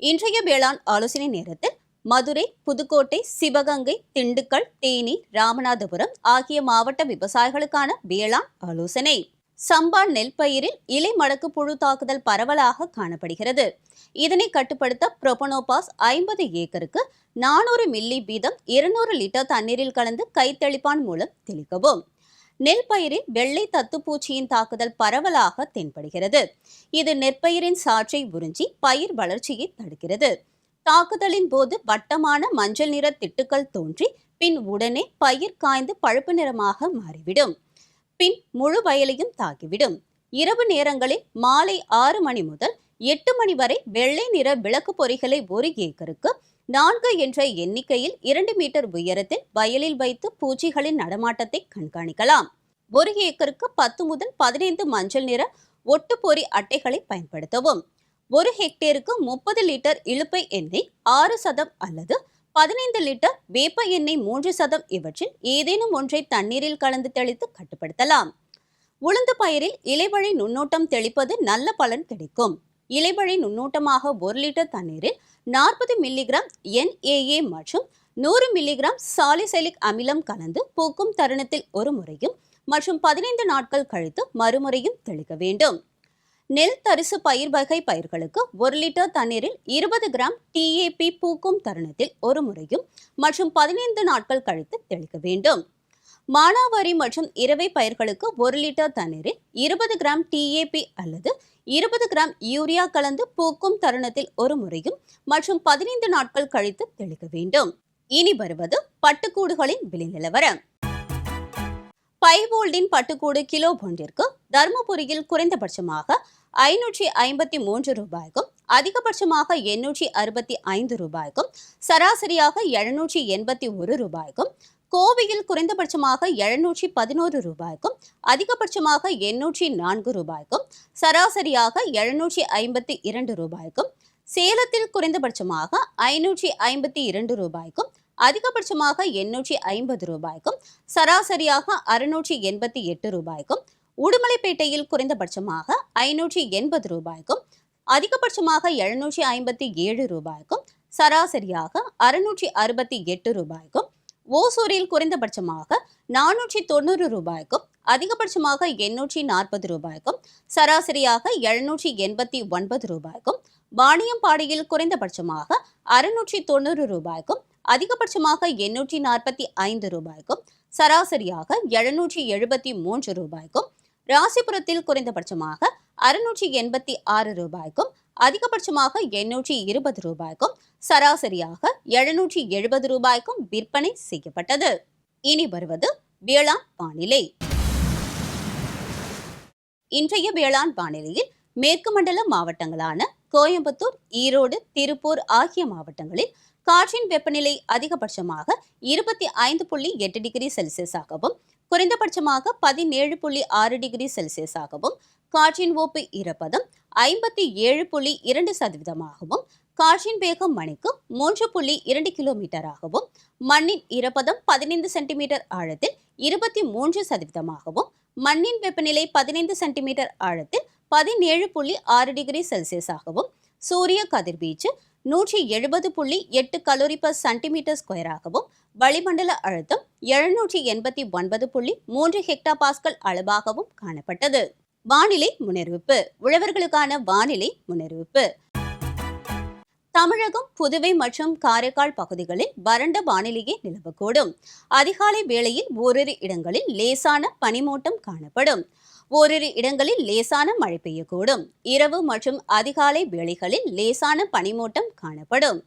இன்றைய வேளாண் ஆலோசனை நேரத்தில் மதுரை, புதுக்கோட்டை, சிவகங்கை, திண்டுக்கல், தேனி, ராமநாதபுரம் ஆகிய மாவட்ட விவசாயிகளுக்கான வேளாண் ஆலோசனை. சம்பா நெல் பயிரில் இலை மடக்கு புழு தாக்குதல் பரவலாக காணப்படுகிறது. இதனை கட்டுப்படுத்த புரோபனோபாஸ் 50 ஏக்கருக்கு 400 மில்லி வீதம் 200 லிட்டர் தண்ணீரில் கலந்து கைத்தெளிப்பான் மூலம் தெளிக்கவும். நெல் பயிரில் வெள்ளை தத்துப்பூச்சியின் தாக்குதல் பரவலாக தென்படுகிறது. இது நெற்பயிரின் சாற்றை உறிஞ்சி பயிர் வளர்ச்சியை தடுக்கிறது. தாக்குதலின் போது வட்டமான மஞ்சள் நிற திட்டுக்கள் தோன்றி பின் உடனே பயிர் காய்ந்து பழுப்பு நிறமாக மாறிவிடும். பின் முழு வயலையும் தாக்கிவிடும். இரவு நேரங்களில் மாலை 6 மணி முதல் 8 மணி வரை வெள்ளை நிற விளக்கு பொறிகளை 1 ஏக்கருக்கு 4 என்ற எண்ணிக்கையில் 2 மீட்டர் உயரத்தில் வயலில் வைத்து பூச்சிகளின் நடமாட்டத்தை கண்காணிக்கலாம். 1 ஏக்கருக்கு 10 முதல் 15 மஞ்சள் நிற ஒட்டுப்பொறி அட்டைகளை பயன்படுத்தவும். 1 ஹெக்டேருக்கு 30 லிட்டர் இலுப்பை எண்ணெய் 6% அல்லது 15 லிட்டர் வேப்ப எண்ணெய் 3% இவற்றில் ஏதேனும் ஒன்றை தண்ணீரில் கலந்து தெளித்து கட்டுப்படுத்தலாம். உளுந்து பயிரில் இலைவழி நுண்ணூட்டம் தெளிப்பது நல்ல பலன் கிடைக்கும். இலைவழி நுண்ணூட்டமாக 1 லிட்டர் தண்ணீரில் 40 மில்லிகிராம் NAA மற்றும் 100 மில்லிகிராம் சாலிசைலிக் அமிலம் கலந்து பூக்கும் தருணத்தில் ஒரு முறையும் மற்றும் 15 நாட்கள் கழித்து மறுமுறையும் தெளிக்க வேண்டும். நெல் தரிசு பயிர் வகை பயிர்களுக்கு 1 லிட்டர் தண்ணீரில் 20 கிராம் TAP பூக்கும் தருணத்தில் ஒரு முறையும் மற்றும் 15 நாட்கள் கழித்து தெளிக்க வேண்டும். மானாவாரி மற்றும் இரவை பயிர்களுக்கு 1 லிட்டர் தண்ணீரில் 20 கிராம் TAP அல்லது 20 கிராம் யூரியா கலந்து பூக்கும் தருணத்தில் ஒரு முறையும் மற்றும் 15 நாட்கள் கழித்து தெளிக்க வேண்டும். இனி வருவது பட்டுக்கூடுகளின் விலை நிலவரம். பைவோல்டின் பட்டுக்கூடு கிலோ ஒன்றிற்கு தருமபுரியில் குறைந்தபட்சமாக 553 ரூபாய்க்கும் அதிகபட்சமாக 865 ரூபாய்க்கும் சராசரியாக 781 ரூபாய்க்கும், கோவையில் குறைந்தபட்சமாக 711 ரூபாய்க்கும் அதிகபட்சமாக 804 ரூபாய்க்கும் சராசரியாக 752 ரூபாய்க்கும், சேலத்தில் குறைந்தபட்சமாக 552 ரூபாய்க்கும் அதிகபட்சமாக 850 ரூபாய்க்கும் சராசரியாக 688 ரூபாய்க்கும், உடுமலைப்பேட்டையில் குறைந்தபட்சமாக 580 ரூபாய்க்கும் அதிகபட்சமாக 757 ரூபாய்க்கும் சராசரியாக 668 ரூபாய்க்கும், ஓசூரில் குறைந்தபட்சமாக 490 ரூபாய்க்கும் அதிகபட்சமாக 840 ரூபாய்க்கும் சராசரியாக 789 ரூபாய்க்கும், வாணியம்பாடியில் குறைந்தபட்சமாக 690 ரூபாய்க்கும் அதிகபட்சமாக 845 ரூபாய்க்கும் சராசரியாக 773 ரூபாய்க்கும், ராசிபுரத்தில் குறைந்தபட்சமாக 686 ரூபாய்க்கும் அதிகபட்சமாக 820 ரூபாய்க்கும் சராசரியாக 770 ரூபாய்க்கும் விற்பனை செய்யப்பட்டது. இனி வருவது வேளாண் வானிலை. இன்றைய வேளாண் வானிலையில் மேற்கு மண்டல மாவட்டங்களான கோயம்புத்தூர், ஈரோடு, திருப்பூர் ஆகிய மாவட்டங்களில் காற்றின் வெப்பநிலை அதிகபட்சமாக 25.8 டிகிரி செல்சியஸாகவும் குறைந்தபட்சமாக 17.6 டிகிரி செல்சியஸாகவும், காற்றின் ஒப்பு ஈரப்பதம் 57.2%, காற்றின் வேகம் மணிக்கு 3.2 கிலோமீட்டராகவும், மண்ணின் ஈரப்பதம் 15 சென்டிமீட்டர் ஆழத்தில் 23%, மண்ணின் வெப்பநிலை 15 சென்டிமீட்டர் ஆழத்தில் 17.6 டிகிரி செல்சியஸாகவும், சூரிய கதிர்வீச்சு 170.8 கலோரி பர் சென்டிமீட்டர் ஸ்கொயராகவும், வளிமண்டல அழுத்தம் 789.3 ஹெக்டா பாஸ்கல் அளவாகவும் காணப்பட்டது. வானிலை முன்னறிவிப்பு. உழவர்களுக்கான வானிலை முன்னறிவிப்பு. தமிழகம், புதுவை மற்றும் காரைக்கால் பகுதிகளில் வறண்ட வானிலையே நிலவக்கூடும். அதிகாலை வேளையில் ஓரிரு இடங்களில் லேசான பனிமூட்டம் காணப்படும். ஓரிரு இடங்களில் லேசான மழை பெய்யக்கூடும். இரவு மற்றும் அதிகாலை வேளைகளில் லேசான பனிமூட்டம் காணப்படும்.